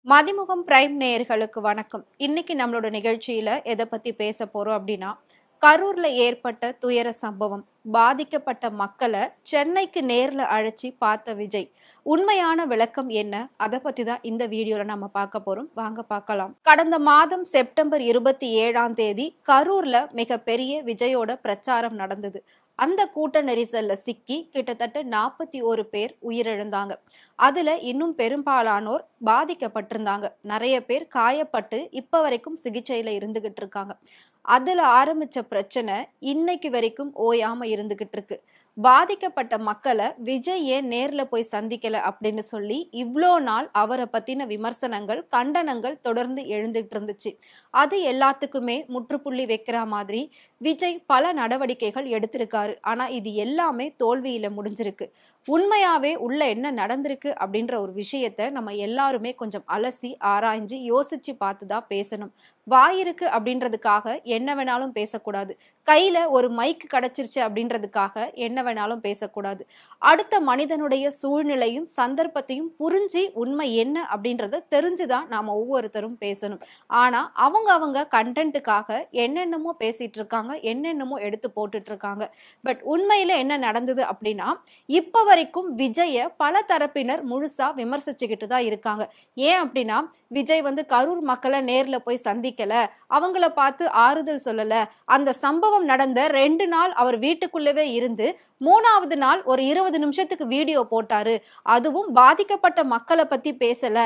Mathimugam prime நேயர்களுக்கு வணக்கம். இன்னைக்கு நம்மளோட நிகழ்ச்சியில எதை பத்தி பேச போறோம் அப்படின்னா, கரூர்ல ஏற்பட்ட துயர சம்பவம். பாதிக்கப்பட்ட மக்களை சென்னைக்கு நேர்ல அழைச்சி பார்த்த விஜய். உண்மையான விளக்கம் என்ன? அதை பத்தி தான் இந்த வீடியோல நம்ம பார்க்க போறோம். வாங்க பார்க்கலாம். கடந்த மாதம் செப்டம்பர் 27ஆம் தேதி கரூர்ல மிகப்பெரிய விஜயோட பிரச்சாரம் நடந்தது. அந்த கூட்ட நெரிசல்ல சிக்கி கிட்டத்தட்ட 41 பேர் உயிரிழந்தாங்க. அதுல இன்னும் பெரும்பாலானோர் பாதிக்கப்பட்டிருந்தாங்க. நிறைய பேர் காயப்பட்டு இப்ப வரைக்கும் சிகிச்சையில இருந்துகிட்டு இருக்காங்க. அதுல ஆரம்பிச்ச பிரச்சனை இன்னைக்கு வரைக்கும் ஓயாம இருந்துகிட்டு இருக்கு. பாதிக்கப்பட்ட மக்களை விஜய் ஏன் நேர்ல போய் சந்திக்கல அப்படின்னு சொல்லி இவ்வளோ நாள் அவரை பத்தின விமர்சனங்கள், கண்டனங்கள் தொடர்ந்து எழுந்துட்டு இருந்துச்சு. அது எல்லாத்துக்குமே முற்றுப்புள்ளி வைக்கிற மாதிரி விஜய் பல நடவடிக்கைகள் எடுத்திருக்காரு. ஆனா இது எல்லாமே தோல்வியில முடிஞ்சிருக்கு. உண்மையாவே உள்ள என்ன நடந்திருக்கு அப்படின்ற ஒரு விஷயத்த நம்ம எல்லாருமே கொஞ்சம் அலசி ஆராய்ஞ்சு யோசிச்சு பார்த்துதான் பேசணும். வாயிருக்கு அப்படின்றதுக்காக என்ன வேணாலும் பேசக்கூடாது. கையில ஒரு மைக் கிடைச்சிருச்சு அப்படின்றதுக்காக என்ன வேணாலும் பேசக்கூடாது. அடுத்த மனிதனுடைய சூழ்நிலையும் சந்தர்ப்பத்தையும் புரிஞ்சு உண்மை என்ன அப்படின்றத தெரிஞ்சுதான் நாம ஒவ்வொருத்தரும் பேசணும். ஆனா அவங்க கண்டென்ட்டுக்காக என்னென்னமோ பேசிட்டு இருக்காங்க, என்னென்னமோ எடுத்து போட்டுட்டு இருக்காங்க. பட் உண்மையில என்ன நடந்தது அப்படின்னா, இப்ப வரைக்கும் விஜய பல தரப்பினர் முழுசா விமர்சிச்சுக்கிட்டு தான் இருக்காங்க. ஏன் அப்படின்னா, விஜய் கரூர் மக்களை நேர்ல போய் சந்திக்கல, அவங்கள பார்த்து ஆறுதல் சொல்லல, அந்த சம்பவம் நடந்த 2 நாள் அவர் வீட்டுக்குள்ளவே இருந்து 3வது நாள் ஒரு 20 நிமிஷத்துக்கு வீடியோ போட்டாரு, அதுவும் பாதிக்கப்பட்ட மக்களை பத்தி பேசல,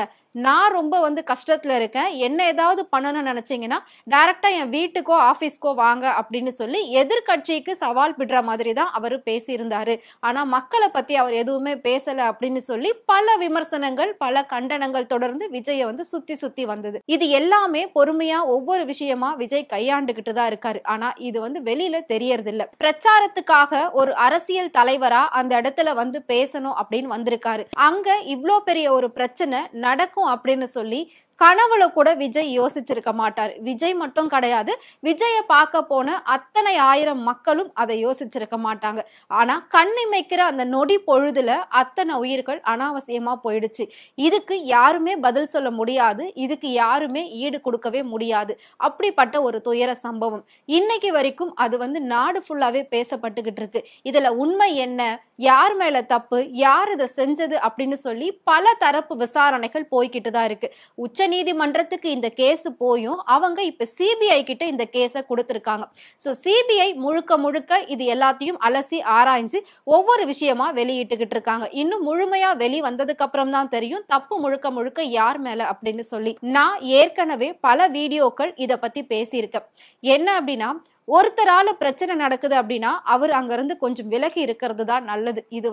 நான் ரொம்ப கஷ்டத்துல இருக்கேன், என்ன ஏதாவது பண்ணணும்னு நினைச்சீங்கன்னா டைரக்டா என் வீட்டுக்கோ ஆபீஸ்க்கோ வாங்க அப்படின்னு சொல்லி எதிர்கட்சிக்கு சவால் விடுற மாதிரி தான் அவர் பேசியிருந்தாரு. ஆனா மக்களை பத்தி அவர் எதுவுமே பேசல அப்படின்னு சொல்லி பல விமர்சனங்கள், பல கண்டனங்கள் தொடர்ந்து விஜய சுத்தி சுத்தி வந்தது. இது எல்லாமே பொறுமையா ஒவ்வொரு விஷயமா விஜய் கையாண்டுகிட்டு தான் இருக்காரு. ஆனா இது வெளியில தெரியறது இல்ல. பிரச்சாரத்துக்காக ஒரு அரசியல் தலைவரா அந்த இடத்துல பேசணும் அப்படின்னு வந்திருக்காரு. அங்க இவ்ளோ பெரிய ஒரு பிரச்சனை நடக்கும் அப்படின்னு சொல்லி கனவுல கூட விஜய் யோசிச்சிருக்க மாட்டார். விஜய் மட்டும் கிடையாது, விஜய பார்க்க போன அத்தனை ஆயிரம் மக்களும் அதை யோசிச்சிருக்க மாட்டாங்க. ஆனா கண்ணிமைக்கிற அந்த நொடி பொழுதுல அத்தனை உயிர்கள் அனாவசியமா போயிடுச்சு. இதுக்கு யாருமே பதில் சொல்ல முடியாது, இதுக்கு யாருமே ஈடு கொடுக்கவே முடியாது. அப்படிப்பட்ட ஒரு துயர சம்பவம் இன்னைக்கு வரைக்கும் அது நாடு ஃபுல்லாவே பேசப்பட்டுக்கிட்டு இருக்கு. இதுல உண்மை என்ன, யார் மேல தப்பு, யார் இதை செஞ்சது அப்படின்னு சொல்லி பல தரப்பு விசாரணைகள் போய்கிட்டு தான் இருக்கு. உச்ச நீதிமன்றத்துக்கு இந்த கேஸ் போயும் அவங்க இப்ப சிபிஐ கிட்ட இந்த கேஸை கொடுத்திருக்காங்க. சோ சிபிஐ முழுக்க முழுக்க இது எல்லாத்தையும் அலசி ஆராய்ஞ்சு ஒவ்வொரு விஷயமா வெளியிட்டுக்கிட்டு இருக்காங்க. இன்னும் முழுமையா வெளி வந்ததுக்கு அப்புறம் தான் தெரியும் தப்பு முழுக்க முழுக்க யார் மேல அப்படின்னு சொல்லி. நான் ஏற்கனவே பல வீடியோக்கள் இத பத்தி பேசியிருக்கேன். என்ன அப்படின்னா, ஒருத்தரால பிரச்சனை நடக்குது அப்படின்னா அவர் அங்கிருந்து கொஞ்சம் விலகி இருக்கிறது தான் நல்லது. இது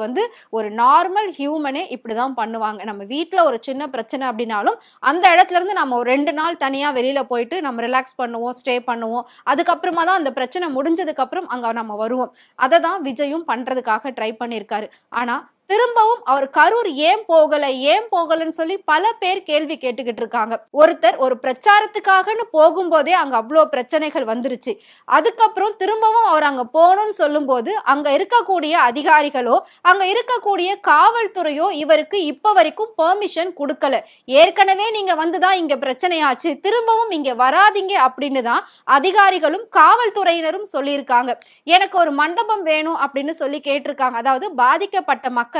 ஒரு நார்மல் ஹியூமனே இப்படிதான் பண்ணுவாங்க. நம்ம வீட்டுல ஒரு சின்ன பிரச்சனை அப்படின்னாலும் அந்த இடத்துல இருந்து நம்ம ஒரு 2 நாள் தனியா வெளியில போயிட்டு நம்ம ரிலாக்ஸ் பண்ணுவோம், ஸ்டே பண்ணுவோம். அதுக்கப்புறமா தான் அந்த பிரச்சனை முடிஞ்சதுக்கு அப்புறம் அங்க நம்ம வருவோம். அதை தான் விஜயும் பண்றதுக்காக ட்ரை பண்ணியிருக்காரு. ஆனா திரும்பவும் அவர் கரூர் ஏன் போகலன்னு சொல்லி பல பேர் கேள்வி கேட்டுக்கிட்டு இருக்காங்க. ஒருத்தர் ஒரு பிரச்சாரத்துக்காகன்னு போகும்போதே அங்க அவ்வளோ பிரச்சனைகள் வந்துருச்சு. அதுக்கப்புறம் திரும்பவும் அவர் அங்க போகணும்னு சொல்லும் போது அங்க இருக்கக்கூடிய அதிகாரிகளோ அங்க இருக்கக்கூடிய காவல்துறையோ இவருக்கு இப்ப வரைக்கும் பெர்மிஷன் கொடுக்கல. ஏற்கனவே நீங்க வந்துதான் இங்க பிரச்சனையாச்சு, திரும்பவும் இங்க வராதீங்க அப்படின்னு தான் அதிகாரிகளும் காவல்துறையினரும் சொல்லியிருக்காங்க. எனக்கு ஒரு மண்டபம் வேணும் அப்படின்னு சொல்லி கேட்டிருக்காங்க. அதாவது பாதிக்கப்பட்ட மக்கள்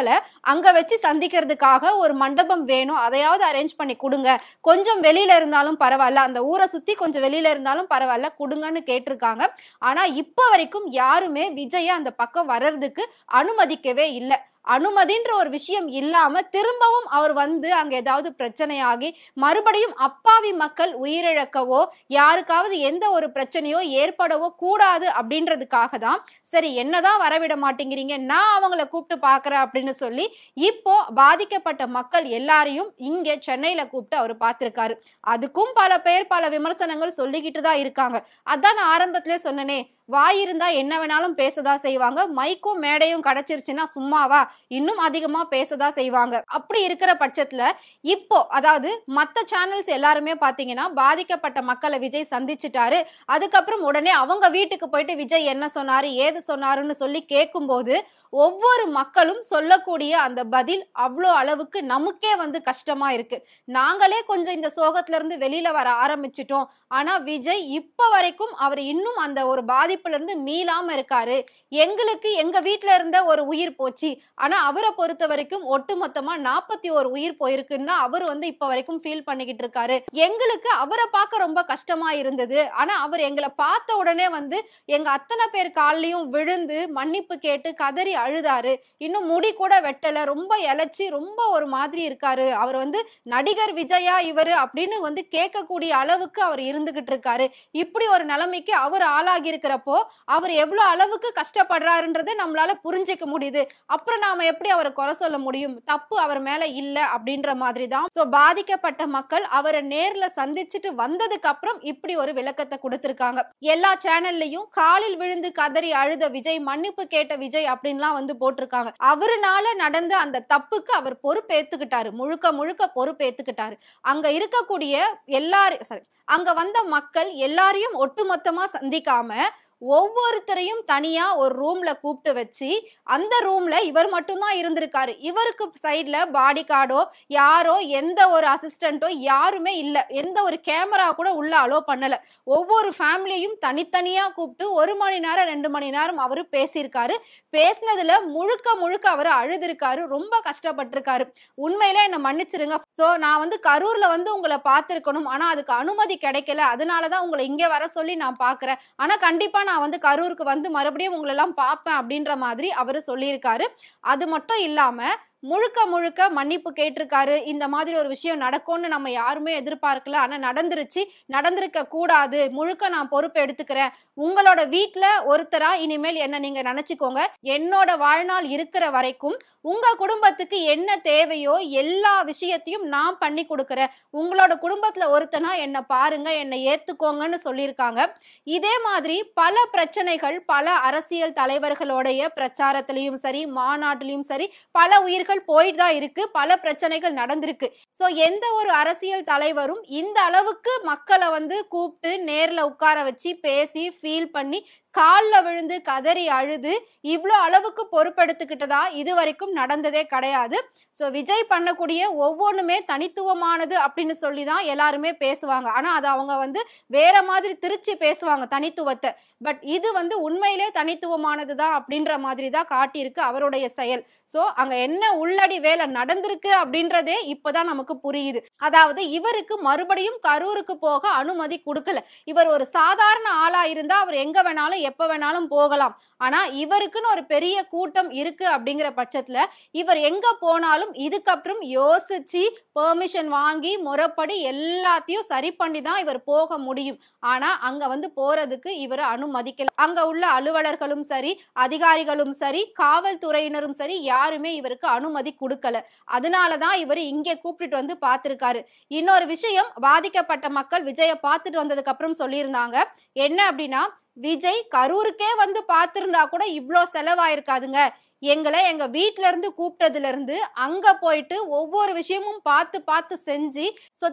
அங்க வச்சு சந்திக்கிறதுக்காக ஒரு மண்டபம் வேணும், அதையாவது அரேஞ்ச் பண்ணி கொடுங்க, கொஞ்சம் வெளியில இருந்தாலும் பரவாயில்ல, அந்த ஊரை சுத்தி கொஞ்சம் வெளியில இருந்தாலும் பரவாயில்ல கொடுங்கன்னு கேட்டிருக்காங்க. ஆனா இப்ப வரைக்கும் யாருமே விஜய அந்த பக்கம் வர்றதுக்கு அனுமதிக்கவே இல்லை. அனுமதின்ற ஒரு விஷயம் இல்லாம திரும்பவும் அவர் அங்க ஏதாவது பிரச்சனையாகி மறுபடியும் அப்பாவி மக்கள் உயிரிழக்கவோ யாருக்காவது எந்த ஒரு பிரச்சனையோ ஏற்படவோ கூடாது அப்படின்றதுக்காக தான் சரி என்னதான் வரவிட மாட்டேங்கிறீங்க, நான் அவங்கள கூப்பிட்டு பாக்குறேன் அப்படின்னு சொல்லி இப்போ பாதிக்கப்பட்ட மக்கள் எல்லாரையும் இங்க சென்னையில கூப்பிட்டு அவர் பார்த்திருக்காரு. அதுக்கும் பல பேர் பல விமர்சனங்கள் சொல்லிக்கிட்டு தான் இருக்காங்க. அதான் நான் ஆரம்பத்திலே சொன்னனே, வாய் இருந்தா என்ன வேணாலும் பேசதான் செய்வாங்க. மைக்கும் மேடையும் கிடைச்சிருச்சுன்னா சும்மாவா? இன்னும் அதிகமா பேசதான் செய்வாங்க. அப்படி இருக்கிற பட்சத்துல இப்போ அதாவது மத்த சேனல்ஸ் எல்லாருமே பாத்தீங்கன்னா பாதிக்கப்பட்ட மக்களை விஜய் சந்திச்சிட்டாரு. அதுக்கப்புறம் உடனே அவங்க வீட்டுக்கு போயிட்டு விஜய் என்ன சொன்னாரு, ஏது சொன்னாருன்னு சொல்லி கேட்கும்போது ஒவ்வொரு மக்களும் சொல்லக்கூடிய அந்த பதில் அவ்வளோ அளவுக்கு நமக்கே வந்து கஷ்டமா இருக்கு. நாங்களே கொஞ்சம் இந்த சோகத்துல இருந்து வெளியில வர ஆரம்பிச்சிட்டோம். ஆனா விஜய் இப்ப வரைக்கும் அவர் இன்னும் அந்த ஒரு பாதிப்புல இருந்து மீளாம இருக்காரு. எங்களுக்கு எங்க வீட்ல இருந்த ஒரு உயிர் போச்சு. ஆனா அவரை பொறுத்த வரைக்கும் ஒட்டுமொத்தமா 41 உயிர் போயிருக்குன்னு தான் அவர் வந்து இப்ப வரைக்கும் ஃபீல் பண்ணிக்கிட்டு இருக்காரு. எங்களுக்கு அவரை பார்க்க ரொம்ப கஷ்டமா இருந்தது. ஆனா அவர் எங்களை பார்த்த உடனே வந்து எங்க அத்தனை பேர் கால்லயும் விழுந்து மன்னிப்பு கேட்டு கதறி அழுதாரு. இன்னும் முடி கூட வெட்டல. ரொம்ப இளைச்சி ரொம்ப ஒரு மாதிரி இருக்காரு. அவர் வந்து நடிகர் விஜயா இவரு அப்படின்னு வந்து கேட்கக்கூடிய அளவுக்கு அவர் இருந்துகிட்டு இருக்காரு. இப்படி ஒரு நிலைமைக்கு அவர் ஆளாகி இருக்கிறப்போ அவர் எவ்வளவு அளவுக்கு கஷ்டப்படுறாருன்றதை நம்மளால புரிஞ்சுக்க முடியுது. அப்புறம் நாம எப்படி அவரை குறை சொல்ல முடியும்? தப்பு அவர் மேல இல்ல அப்படின்ற மாதிரி தான். சோ பாதிக்கப்பட்ட மக்கள் அவரை நேர்ல சந்திச்சுட்டு வந்ததுக்கு அப்புறம் இப்படி ஒரு விளக்கத்தை கொடுத்திருக்காங்க. எல்லா சேனல்லையும் காலில் விழுந்து கதறி அழுத விஜய், மன்னிப்பு கேட்ட விஜய் அப்படின்லாம் வந்து போட்டிருக்காங்க. அவருனால நடந்த அந்த தப்புக்கு அவர் பொறுப்பேத்துக்கிட்டாரு. முழுக்க முழுக்க பொறுப்பேத்துக்கிட்டாரு. அங்க இருக்கக்கூடிய எல்லாரும் அங்க வந்த மக்கள் எல்லாரையும் ஒட்டுமொத்தமா சந்திக்காம ஒவ்வொருத்தரையும் தனியா ஒரு ரூம்ல கூப்பிட்டு வச்சு அந்த ரூம்ல இவர் மட்டும்தான் இருந்திருக்காரு. இவருக்கு சைட்ல பாடி கார்டோ யாரோ எந்த ஒரு அசிஸ்டன்ட்டோ யாருமே இல்ல. எந்த ஒரு கேமரா கூட உள்ள அலோ பண்ணல. ஒவ்வொரு ஃபேமிலியும் தனித்தனியா கூப்பிட்டு 1 மணி நேரம் 2 மணி நேரம் அவரு பேசியிருக்காரு. பேசினதுல முழுக்க முழுக்க அவர் அழுதுருக்காரு. ரொம்ப கஷ்டப்பட்டிருக்காரு. உண்மையிலே என்ன மன்னிச்சிருங்க. சோ நான் வந்து கரூர்ல வந்து உங்களை பார்த்திருக்கணும். ஆனா அதுக்கு அனுமதி கிடைக்கல. அதனாலதான் உங்களை இங்க வர சொல்லி நான் பாக்குறேன். ஆனா கண்டிப்பா நான் வந்து கரூருக்கு வந்து மறுபடியும் உங்களை எல்லாம் பார்ப்பேன் அப்படின்ற மாதிரி அவரு சொல்லியிருக்காரு. அது மட்டும் இல்லாம முழுக்க முழுக்க மன்னிப்பு கேட்டிருக்காரு. இந்த மாதிரி ஒரு விஷயம் நடக்கும்னு நம்ம யாருமே எதிர்பார்க்கல. ஆனா நடந்துருச்சு. நடந்திருக்க கூடாது. முழுக்க நான் பொறுப்பு எடுத்துக்கிறேன். உங்களோட வீட்ல ஒருத்தரா இனிமேல் என்ன நீங்க நினைச்சுக்கோங்க. என்னோட வாழ்நாள் இருக்கிற வரைக்கும் உங்க குடும்பத்துக்கு என்ன தேவையோ எல்லா விஷயத்தையும் நான் பண்ணி கொடுக்கிறேன். உங்களோட குடும்பத்துல ஒருத்தனா என்ன பாருங்க, என்னை ஏத்துக்கோங்கன்னு சொல்லியிருக்காங்க. இதே மாதிரி பல பிரச்சனைகள் பல அரசியல் தலைவர்களுடைய பிரச்சாரத்திலையும் சரி, மாநாட்டிலையும் சரி பல உயிர்கள் போயிட்டு தான் இருக்கு. பல பிரச்சனைகள் நடந்திருக்கு. சோ எந்த ஒரு அரசியல் தலைவரும் இந்த அளவுக்கு மக்களை வந்து கூப்பிட்டு நேர்ல உட்கார வச்சு பேசி ஃபீல் பண்ணி கால்ல விழுந்து கதறி அழுது இவ்வளோ அளவுக்கு பொறுப்பெடுத்துக்கிட்டதா இது வரைக்கும் நடந்ததே கிடையாது. சோ விஜய் பண்ணக்கூடிய ஒவ்வொன்றுமே தனித்துவமானது அப்படின்னு சொல்லி தான் எல்லாருமே பேசுவாங்க. ஆனா அது அவங்க வந்து வேற மாதிரி திருச்சி பேசுவாங்க தனித்துவத்தை. பட் இது வந்து உண்மையிலே தனித்துவமானது தான் அப்படின்ற மாதிரி தான் காட்டியிருக்கு அவருடைய செயல். சோ அங்க என்ன உள்ளடி வேலை நடந்திருக்கு அப்படின்றதே இப்பதான் நமக்கு புரியுது. அதாவது இவருக்கு மறுபடியும் கரூருக்கு போக அனுமதி கொடுக்கல. இவர் ஒரு சாதாரண ஆளா இருந்தா அவர் எங்க வேணாலும் எப்ப வேணாலும் போகலாம். ஆனா இவருக்குன்னு ஒரு பெரிய கூட்டம் இருக்கு அப்படிங்கிற பட்சத்துல இவர் எங்க போனாலும் இதுக்கப்புறம் யோசிச்சு பெர்மிஷன் வாங்கி முறைப்படி எல்லாத்தையும் சரி பண்ணி தான் இவர் போக முடியும். ஆனா அங்க வந்து போறதுக்கு இவர் அனுமதிக்கல. அங்க உள்ள அலுவலர்களும் சரி, அதிகாரிகளும் சரி, காவல்துறையினரும் சரி யாருமே இவருக்கு அனுமதி கொடுக்கல. அதனாலதான் இவர் இங்கே கூப்பிட்டு வந்து பார்த்திருக்காரு. இன்னொரு விஷயம், பாதிக்கப்பட்ட மக்கள் விஜய பார்த்துட்டு வந்ததுக்கு அப்புறம் சொல்லியிருந்தாங்க. என்ன அப்படின்னா, விஜய் கரூருக்கே வந்து பார்த்திருந்தா கூட இவ்ளோ செலவாயிருக்காதுங்க. எங்களை எங்க வீட்ல இருந்து கூப்பிட்டதுல இருந்து அங்க போயிட்டு ஒவ்வொரு விஷயமும் பார்த்து பார்த்து செஞ்சு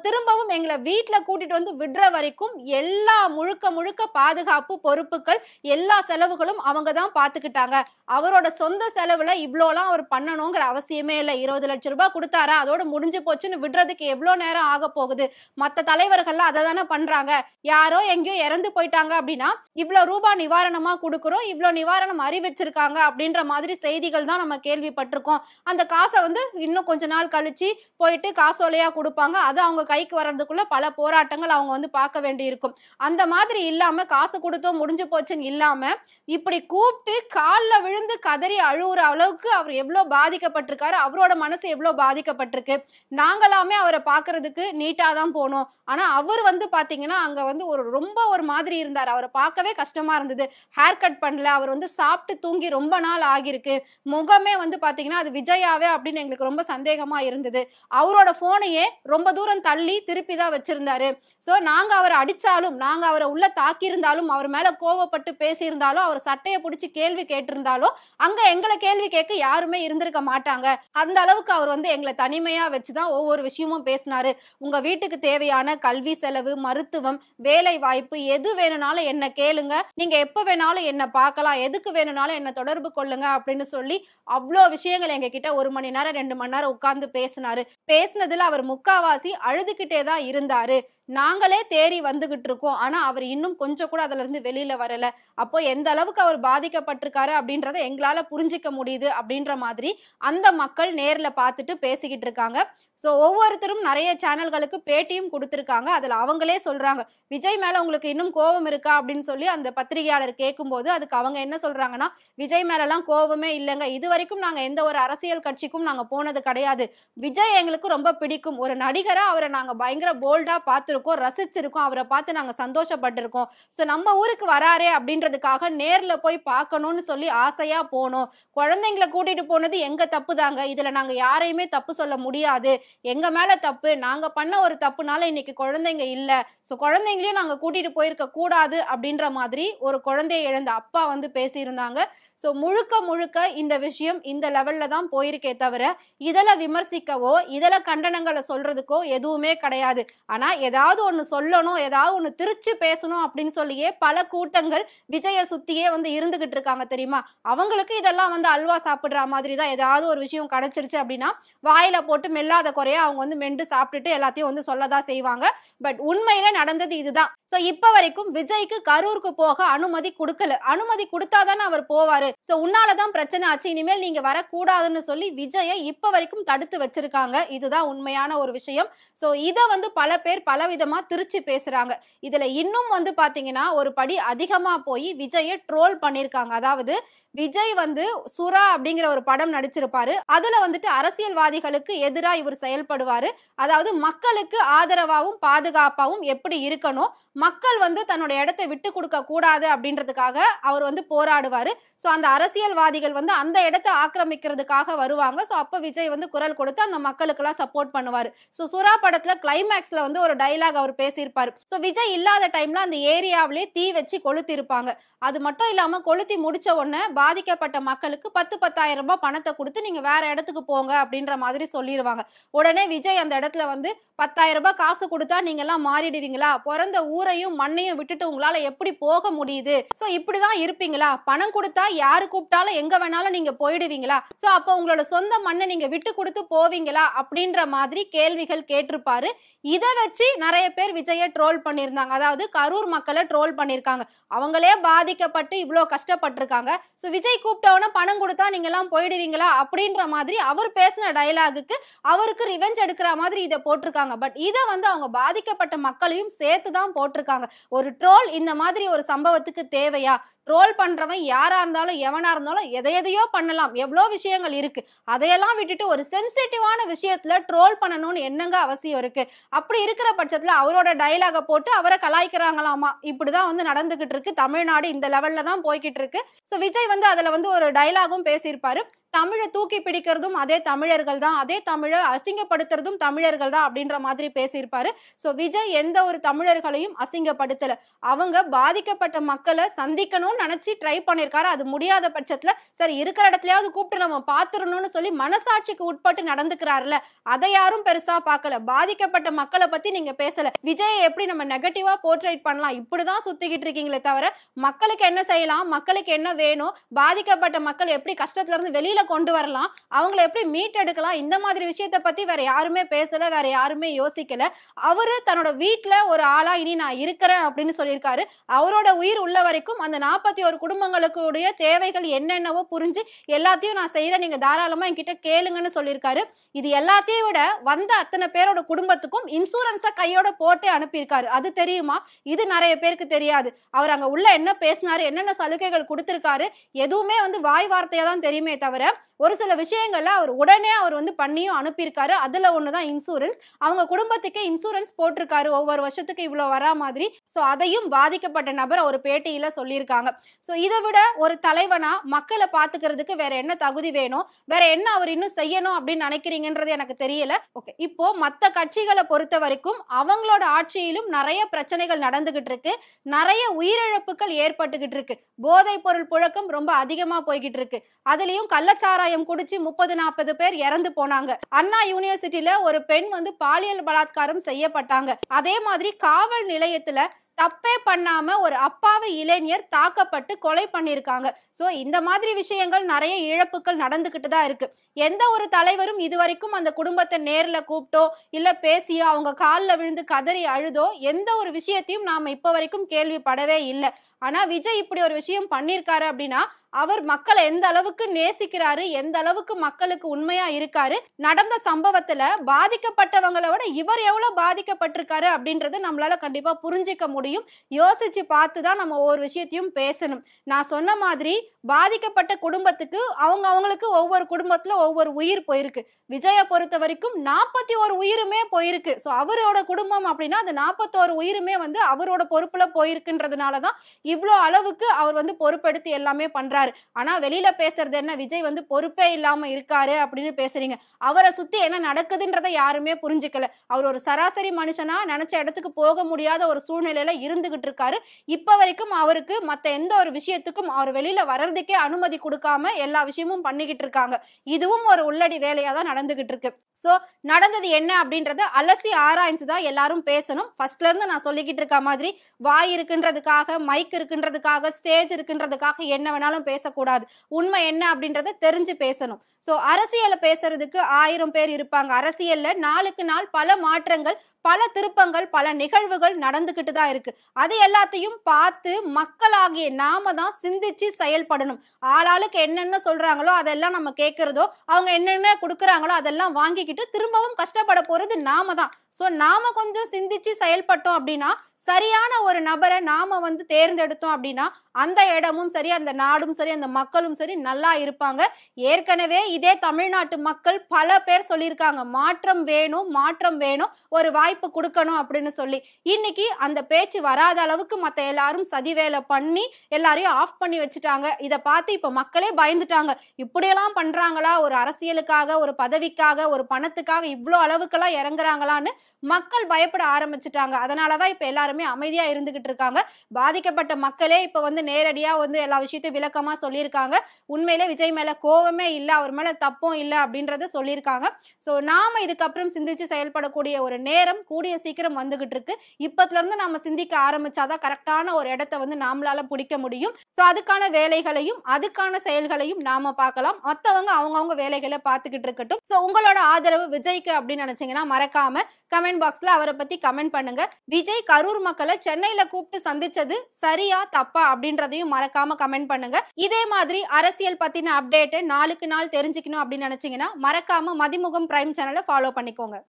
திரும்பவும் எங்களை வீட்ல கூட்டிட்டு வந்து விடுற வரைக்கும் எல்லா முழுக்க முழுக்க பாதுகாப்பு பொறுப்புகள் எல்லா செலவுகளும் அவங்க தான் பார்த்துக்கிட்டாங்க. அவரோட சொந்த செலவுல இவ்வளோலாம் அவர் பண்ணணுங்கிற அவசியமே இல்லை. 20 லட்சம் ரூபாய் கொடுத்தாரா அதோட முடிஞ்சு போச்சுன்னு விடுறதுக்கு எவ்வளோ நேரம் ஆக போகுது? மற்ற தலைவர்கள்லாம் அதை தானே பண்றாங்க. யாரோ எங்கேயோ இறந்து போயிட்டாங்க அப்படின்னா இவ்வளோ ரூபாய் நிவாரணமா கொடுக்குறோம், இவ்வளோ நிவாரணம் அறிவிச்சிருக்காங்க அப்படின்ற மாதிரி செய்திகள் தான் நம்ம கேள்விப்பட்டிருக்கோம். அந்த காசை வந்து இன்னும் கொஞ்ச நாள் கழிச்சு போயிட்டு காசோலையா கொடுப்பாங்க. அது அவங்க கைக்கு வர்றதுக்குள்ள பல போராட்டங்கள் அவங்க வந்து பார்க்க வேண்டி இருக்கும். அந்த மாதிரி இல்லாம காசு கொடுத்தோம் முடிஞ்சு போச்சுன்னு இல்லாம இப்படி கூப்பிட்டு கால்ல விழுந்து கதறி அழுவுற அளவுக்கு அவர் எவ்வளவு பாதிக்கப்பட்டிருக்காரு. அவரோட மனசு எவ்வளவு பாதிக்கப்பட்டிருக்கு. நாங்களாமே அவரை பார்க்கறதுக்கு நீட்டா தான் போனோம். ஆனா அவர் வந்து பாத்தீங்கன்னா அங்க வந்து ரொம்ப ஒரு மாதிரி இருந்தார். அவரை பார்க்கவே கஷ்டமா இருந்தது. ஹேர் கட் பண்ணல. அவர் வந்து சாப்பிட்டு தூங்கி ரொம்ப நாள் ஆகியிருக்கு. முகமே வந்து பாத்தீங்கன்னா அது விஜயாவே அப்படின்னு எங்களுக்கு ரொம்ப சந்தேகமா இருந்தது. அவரோட போனையே ரொம்ப தூரம் தள்ளி திருப்பி தான் வச்சிருந்தாரு. சோ நாங்க அவரை அடிச்சாலும், நாங்க அவரை உள்ள தாக்கியிருந்தாலும், அவர் மேல கோவப்பட்டு பேசியிருந்தாலும், அவர் சட்டையை பிடிச்சு கேள்வி கேட்டிருந்தாலும் அங்க எங்களை கேள்வி கேட்க யாருமே இருந்திருக்க மாட்டாங்க. அந்த அளவுக்கு அவர் வந்து எங்களை தனிமையா வச்சுதான் ஒவ்வொரு விஷயமும் பேசினாரு. உங்க வீட்டுக்கு தேவையான கல்வி செலவு, மருத்துவம், வேலை வாய்ப்பு எது வேணும்னாலும் என்ன கேளுங்க, நீங்க எப்ப வேணாலும் என்ன பார்க்கலாம், எதுக்கு வேணும்னாலும் என்ன தொடர்பு கொள்ளுங்க அப்படின்னு சொல்லி அவ்வளோ விஷயங்கள் எங்க கிட்ட 1 மணி நேரம் 2 மணி நேரம் உட்கார்ந்து பேசினாரு. பேசினதுல அவர் முக்காவாசி அழுதுகிட்டே தான் இருந்தாரு. நாங்களே தேறி வந்துகிட்டு இருக்கோம். ஆனா அவர் இன்னும் கொஞ்சம் கூட அதுல இருந்து வெளியில வரல. அப்போ எந்த அளவுக்கு அவர் பாதிக்கப்பட்டிருக்காரு அப்படின்றத எங்களால புரிஞ்சிக்க முடியுது அப்படின்ற மாதிரி அந்த மக்கள் நேர்ல பார்த்துட்டு பேசிக்கிட்டு இருக்காங்க. சோ ஒவ்வொருத்தரும் நிறைய சேனல்களுக்கு பேட்டியும் கொடுத்திருக்காங்க. அதுல அவங்களே சொல்றாங்க, விஜய் மேல உங்களுக்கு இன்னும் கோபம் இருக்கா அப்படின்னு சொல்லி அந்த பத்திரிகையாளர் கேட்கும்போது அதுக்கு அவங்க என்ன சொல்றாங்கன்னா, விஜய் மேல எல்லாம் கோபமே இல்லைங்க, இதுவரைக்கும் நாங்க எந்த ஒரு அரசியல் கட்சிக்கும் நாங்க போனது கிடையாது. விஜய் எங்களுக்கு ரொம்ப பிடிக்கும். ஒரு நடிகரா அவரை நாங்க பயங்கர போல்டா பார்த்திருக்கோம், ரசிச்சிருக்கோம், அவரை பார்த்து நாங்க சந்தோஷப்பட்டிருக்கோம். சோ நம்ம ஊருக்கு வராரே அப்படின்றதுக்காக நேர்ல போய் பார்க்கணும்னு சொல்லி ஆசையா போனோம். குழந்தைங்களை கூட்டிட்டு போனது எங்க தப்பு தாங்க. இதுல நாங்க யாரையுமே தப்பு சொல்ல முடியாது. எங்க மேல தப்பு. நாங்க பண்ண ஒரு தப்புனால இன்னைக்கு குழந்தைங்க இல்ல. சோ குழந்தைங்களையும் நாங்க கூட்டிட்டு போயிருக்க கூடாது அப்படின்ற மாதிரி ஒரு குழந்தையை இழந்த அப்பா வந்து பேசியிருந்தாங்க. சோ முழுக்க முழுக்க இந்த விஷயம் இந்த லெவல்ல தான் போயிருக்கே தவிர இதுல விமர்சிக்கவோ இதுல கண்டனங்களை சொல்றதுக்கோ எதுவுமே கிடையாது. ஆனா ஏதாவது ஒண்ணு சொல்லணும், ஏதாவது ஒண்ணு திருச்சி பேசணும் அப்படின்னு சொல்லியே பல கூட்டங்கள் விஜய சுத்தியே வந்து இருந்துகிட்டு இருக்காங்க தெரியுமா. அவங்களுக்கு இதெல்லாம் வந்து அல்வா சாப்பிடுற மாதிரி தான். ஏதாவது ஒரு விஷயம் கிடைச்சிருச்சு அப்படின்னா வாயில போட்டு மெல்லாத குறைய அவங்க வந்து மென்று சாப்பிட்டுட்டு எல்லாத்தையும் வந்து சொல்லதான் செய்வாங்க. பட் உண்மையில நடந்தது இதுதான். சோ இப்ப வரைக்கும் விஜய்க்கு கரூருக்கு போக அனுமதி கொடுக்கல. அனுமதி கொடுத்தாதானே அவர் போவாரு. சோ உன்னாலதான் பிரச்சனை ஆச்சு, இனிமேல் நீங்க வரக்கூடாதுன்னு சொல்லி விஜய இப்ப வரைக்கும் தடுத்து வச்சிருக்காங்க. இதுதான் உண்மையான ஒரு விஷயம். சோ இத வந்து பல பேர் பலவிதமா திருச்சி பேசுறாங்க. இதுல இன்னும் வந்து பாத்தீங்கன்னா ஒரு படி அதிகமா போய் விஜய ட்ரோல் பண்ணிருக்காங்க. அதாவது விஜய் வந்து சுறா அப்படிங்கிற ஒரு படம் நடிச்சிருப்பாரு. அதுல வந்துட்டு அரசியல்வாதிகளுக்கு எதிரா இவர் செயல்படுவாரு. அதாவது மக்களுக்கு ஆதரவாவும் பாதுகாப்பாவும் எப்படி இருக்கணும், மக்கள் வந்து தன்னோட இடத்தை விட்டு கொடுக்க கூடாது அப்படின்றதுக்காக அவர் வந்து போராடுவாரு. சோ அந்த அரசியல்வாதிகள் வந்து அந்த இடத்தை ஆக்கிரமிக்கிறதுக்காக வருவாங்க. சோ அப்ப விஜய் வந்து குரல் கொடுத்து அந்த மக்களுக்கு எல்லாம் சப்போர்ட் பண்ணுவாரு. சோ சுறா படத்துல கிளைமேக்ஸ்ல வந்து ஒரு டைலாக் அவர் பேசியிருப்பாரு. சோ விஜய் இல்லாத டைம்ல அந்த ஏரியாவிலே தீ வச்சு கொளுத்தி இருப்பாங்க. அது மட்டும் இல்லாம கொளுத்தி முடிச்ச உடனே பாதிக்கப்பட்ட மக்களுக்கு 10,000 ரூபாய் பணத்தை கொடுத்து நீங்க வேற இடத்துக்கு போங்க அப்படின்ற மாதிரி சொல்லிடுவாங்க. உடனே விஜய் அந்த இடத்துல வந்து 10,000 ரூபாய் காசு கொடுத்தா நீங்க எல்லாம் மாறிடுவீங்களா, பிறந்த ஊரையும் மண்ணையும் விட்டுட்டு உங்களால எப்படி போக முடியுது, சோ இப்படிதான் இருப்பீங்களா, பணம் கொடுத்தா யாரு கூப்பிட்டாலும் எங்க வேணாலும் நீங்க போயிடுவீங்களா, சோ அப்ப உங்களோட சொந்த மண்ணை நீங்க விட்டு கொடுத்து போவீங்களா அப்படின்ற மாதிரி கேள்விகள் கேட்டிருப்பாரு. இதை வச்சு நிறைய பேர் விஜயை ட்ரோல் பண்ணியிருந்தாங்க. அதாவது கரூர் மக்களை ட்ரோல் பண்ணியிருக்காங்க. அவங்களே பாதிக்கப்பட்டு இவ்வளவு கஷ்டப்பட்டிருக்காங்க. சோ விஜய் கூப்பிட்டவன பணம் கொடுத்தா நீங்க எல்லாம் போயிடுவீங்களா அப்படின்ற மாதிரி அவர் பேசின டயலாகுக்கு அவருக்கு ரிவெஞ்ச் எடுக்கிற மாதிரி இதை போட்டிருக்காங்க. பட் இதை வந்து அவங்க பாதிக்கப்பட்ட மக்களையும் சேர்த்து தான் போட்டிருக்காங்க. ஒரு ட்ரோல் இந்த மாதிரி ஒரு சம்பவத்துக்கு தேவையா? ட்ரோல் பண்றவன் யாரா இருந்தாலும் எவனா இருந்தாலும் எதையோ பண்ணலாம், எவ்வளோ விஷயங்கள் இருக்கு. அதையெல்லாம் விட்டுட்டு ஒரு சென்சிட்டிவான விஷயத்துல ட்ரோல் பண்ணணும்னு என்னங்க அவசியம் இருக்கு? அப்படி இருக்கிற பட்சத்துல அவரோட டயலாக போட்டு அவரை கலாய்க்கிறாங்களாமா. இப்படிதான் வந்து நடந்துகிட்டு இருக்கு. தமிழ்நாடு இந்த லெவல்ல தான் போய்கிட்டு இருக்கு. சோ விஜய் வந்து அதுல வந்து ஒரு டயலாகும் பேசியிருப்பாரு. தமிழை தூக்கி பிடிக்கிறதும் அதே தமிழர்கள் தான், அதே தமிழை அசிங்கப்படுத்துறதும் தமிழர்கள் தான் அப்படின்ற மாதிரி பேசியிருப்பாரு. சோ விஜய் எந்த ஒரு தமிழர்களையும் அசிங்கப்படுத்தல. அவங்க பாதிக்கப்பட்ட மக்களை சந்திக்கணும்னு நினைச்சு ட்ரை பண்ணிருக்காரு. அது முடியாத பட்சத்துல சரி இருக்கிற இடத்துலயாவது கூப்பிட்டு நம்ம பாத்துறணும்னு சொல்லி மனசாட்சிக்கு உட்பட்டு நடந்துக்கிறாருல, அதை யாரும் பெருசா பார்க்கல. பாதிக்கப்பட்ட மக்களை பத்தி நீங்க பேசல. விஜயை எப்படி நம்ம நெகட்டிவா போர்ட்ரேட் பண்ணலாம் இப்படிதான் சுத்திக்கிட்டு இருக்கீங்களே தவிர மக்களுக்கு என்ன செய்யலாம், மக்களுக்கு என்ன வேணும், பாதிக்கப்பட்ட மக்கள் எப்படி கஷ்டத்துல இருந்து வெளியில கொண்டு வரலாம், அவங்களை எப்படி மீட் எடுக்கலாம், இந்த மாதிரி விஷயத்தை பத்தி வேற யாருமே பேசல, வேற யாருமே யோசிக்கல. அவரு தன்னோட வீட்டுல ஒரு ஆளா இனி நான் இருக்கிறேன் அப்படின்னு சொல்லியிருக்காரு. அவரோட உயிர் உள்ள வரைக்கும் அந்த 41 குடும்பங்களுடைய தேவைகள் என்னென்னவோ புரிஞ்சு எல்லாத்தையும் நான் செய்யறேன், நீங்க தாராளமா என்கிட்ட கேளுங்கன்னு சொல்லியிருக்காரு. இது எல்லாத்தையும் விட வந்த அத்தனை பேரோட குடும்பத்துக்கும் இன்சூரன்ஸை கையோட போட்டே அனுப்பியிருக்காரு. அது தெரியுமா? இது நிறைய பேருக்கு தெரியாது. அவர் அங்க உள்ள என்ன பேசினாரு, என்னென்ன சலுகைகள் கொடுத்திருக்காரு, எதுவுமே வந்து வாய் வார்த்தையா தான் தெரியுமே தவிர ஒரு சில விஷயங்கள்ல அவர் உடனே அவர் வந்து பண்ணியும் அனுப்பியிருக்காரு. அதுல ஒண்ணுதான் இன்சூரன்ஸ். அவங்க குடும்பத்துக்கு இன்சூரன்ஸ் போட்டிருக்காரு ஒவ்வொரு வருஷத்துக்கு இவ்வளவு வரா மாதிரி. சோ அதையும் பாதிக்கப்பட்ட நபர் ஒரு பேட்டியில சொல்லியிருக்காங்க. சோ இதை விட ஒரு தலைவனா மக்களை பாத்துக்கிறதுக்கு வேற என்ன தகுதி வேணும், வேற என்ன அவர் இன்னும் செய்யணும் அப்படின்னு நினைக்கிறீங்கன்றது எனக்கு தெரியல. ஓகே, இப்போ மத்த கட்சிகளை பொறுத்த வரைக்கும் அவங்களோட ஆட்சியிலும் நிறைய பிரச்சனைகள் நடந்துகிட்டு இருக்கு, நிறைய உயிரிழப்புகள் ஏற்பட்டுகிட்டு இருக்கு, போதைப் பொருள் புழக்கம் ரொம்ப அதிகமா போய்கிட்டு இருக்கு. அதுலயும் கள்ளச்சாராயம் குடிச்சு 30-40 பேர் இறந்து போனாங்க. அண்ணா யூனிவர்சிட்டியில ஒரு பெண் வந்து பாலியல் பலாத்காரம் செய்யப்பட்டாங்க. அதே மாதிரி காவல் நிலையத்துல தப்பே பண்ணாம ஒரு அப்பாவி இளைஞர் தாக்கப்பட்டு கொலை பண்ணிருக்காங்க. சோ இந்த மாதிரி விஷயங்கள் நிறைய இழப்புகள் நடந்துகிட்டு தான் இருக்கு. எந்த ஒரு தலைவரும் இதுவரைக்கும் அந்த குடும்பத்தை நேர்ல கூப்பிட்டோ இல்ல பேசியோ அவங்க காலில் விழுந்து கதறி அழுதோ எந்த ஒரு விஷயத்தையும் நாம இப்ப வரைக்கும் கேள்விப்படவே இல்லை. ஆனா விஜய் இப்படி ஒரு விஷயம் பண்ணிருக்காரு அப்படின்னா அவர் மக்களை எந்த அளவுக்கு நேசிக்கிறாரு, எந்த அளவுக்கு மக்களுக்கு உண்மையா இருக்காரு, நடந்த சம்பவத்துல பாதிக்கப்பட்டவங்களை விட இவர் எவ்வளவு பாதிக்கப்பட்டிருக்காரு அப்படின்றத நம்மளால கண்டிப்பா புரிஞ்சிக்க முடியும். யோசிச்சு பார்த்துதான் நம்ம ஒவ்வொரு விஷயத்தையும் பேசணும். நான் சொன்ன மாதிரி பாதிக்கப்பட்ட குடும்பத்துக்கு அவங்களுக்கு ஒவ்வொரு குடும்பத்துல ஒவ்வொரு உயிர் போயிருக்கு. விஜய பொறுத்த வரைக்கும் 41 உயிருமே போயிருக்கு. சோ அவரோட குடும்பம் அப்படின்னா அந்த 41 உயிருமே வந்து அவரோட பொறுப்புல போயிருக்குன்றதுனாலதான் இவ்வளவு அளவுக்கு அவர் வந்து பொறுப்பெடுத்து எல்லாமே பண்றாரு. ஆனா வெளியில பேசுறது என்ன, விஜய் வந்து பொறுப்பே இல்லாம இருக்காரு அப்படின்னு பேசுறீங்க. அவரை சுத்தி என்ன நடக்குதுன்றதை யாருமே புரிஞ்சுக்கல. அவர் ஒரு சராசரி மனுஷனா நினைச்ச இடத்துக்கு போக முடியாத ஒரு சூழ்நிலையில இருந்துகிட்டு இருக்காரு. இப்ப வரைக்கும் அவருக்கு மத்த எந்த ஒரு விஷயத்துக்கும் அவர் வெளியில வர்றதுக்கே அனுமதி கொடுக்காம எல்லா விஷயமும் பண்ணிக்கிட்டு இருக்காங்க. இதுவும் ஒரு உள்ளடி வேலையா தான் நடந்துகிட்டு இருக்கு. சோ நடந்தது என்ன அப்படின்றத அலசி ஆராய்ஞ்சுதான் எல்லாரும் பேசணும். ஃபர்ஸ்ட்ல இருந்து நான் சொல்லிக்கிட்டு இருக்க மாதிரி வாய் இருக்குன்றதுக்காக, மைக் இருக்குன்றதுக்காக, ஸ்டேஜ் இருக்குன்றதுக்காக என்ன வேணாலும் பேசக்கூடாது. உண்மை என்ன அப்படின்றத தெரிஞ்சு பேசணும். சோ அரசியலை பேசுறதுக்கு 1000 பேர் இருப்பாங்க. அரசியல்ல நாளுக்கு நாள் பல மாற்றங்கள், பல திருப்பங்கள், பல நிகழ்வுகள் நடந்துகிட்டு தான் இருக்கு. அது எல்லாத்தையும் பார்த்து மக்களாகிய நாம தான் சிந்திச்சு செயல்படணும். ஆளாளுக்கு என்னென்ன சொல்றாங்களோ அதெல்லாம் நம்ம கேட்கிறதோ, அவங்க என்னென்ன கொடுக்குறாங்களோ அதெல்லாம் வாங்கிக்கிட்டு திரும்பவும் கஷ்டப்பட போறது நாம தான். சோ நாம கொஞ்சம் சிந்திச்சு செயல்பட்டோம் அப்படின்னா, சரியான ஒரு நபரை நாம வந்து தேர்ந்தெடுத்தோம் அப்படின்னா அந்த இடமும் சரி, அந்த நாடும் சரி, அந்த மக்களும் சரி நல்லா இருப்பாங்க. ஏற்கனவே இதே தமிழ்நாட்டு மக்கள் பல பேர் சொல்லியிருக்காங்க, மாற்றம் வேணும், மாற்றம் வேணும், ஒரு வாய்ப்பு கொடுக்கணும் அப்படின்னு சொல்லி. இன்னைக்கு அந்த பேச்சு வராத அளவுக்கு மத்த எல்லாரும் சதிவேலை பண்ணி எல்லாரையும் ஆஃப் பண்ணி வச்சுட்டாங்க. இதை பார்த்து இப்ப மக்களே பயந்துட்டாங்க. இப்படியெல்லாம் பண்றாங்களா, ஒரு அரசியலுக்காக, ஒரு பதவிக்காக, ஒரு பணத்துக்காக இவ்வளோ அளவுக்கெல்லாம் இறங்குறாங்களான்னு மக்கள் பயப்பட ஆரம்பிச்சுட்டாங்க. அதனாலதான் இப்ப எல்லாருமே அமைதியா இருந்துகிட்டு இருக்காங்க. பாதிக்கப்பட்ட மக்களே இப்ப வந்து நேரடியா வந்து எல்லா விஷயத்தையும் விளக்கமா சொல்லியிருக்காங்க. உண்மையிலே விஜய் மேல கோவமே இல்ல, அவர் மேல தப்பும் இல்ல அப்படின்றத சொல்லியிருக்காங்க. சோ நாம இதுக்கப்புறம் சிந்திச்சு செயல்படக்கூடிய ஒரு நேரம் கூடிய சீக்கிரம் வந்துகிட்டு இருக்கு. இப்பத்துல இருந்து நாம சிந்திக்க ஆரம்பிச்சாதான் கரெக்டான ஒரு இடத்தை வந்து நாமளால பிடிக்க முடியும். சோ அதுக்கான வேலைகளையும் அதுக்கான செயல்களையும் நாம பார்க்கலாம். மத்தவங்க அவங்கவுங்க வேலைகளை பார்த்துக்கிட்டு இருக்கட்டும். சோ உங்களோட ஆதரவு விஜய்க்கு அப்படின்னு நினைச்சீங்கன்னா மறக்காம கமெண்ட் பாக்ஸ்ல அவரை பத்தி கமெண்ட் பண்ணுங்க. விஜய் கரூர் மக்களை சென்னையில கூப்பிட்டு சந்திச்சது சரியா தப்பா அப்படின்றதையும் மறக்காம கமெண்ட் பண்ணுங்க. இதே மாதிரி அரசியல் பத்தின அப்டேட் நாளுக்கு நாள் தெரிஞ்சுக்கணும் அப்படின்னு நினைச்சீங்கன்னா மறக்காம மதிமுகம் பிரைம் சேனலை ஃபாலோ பண்ணிக்கோங்க.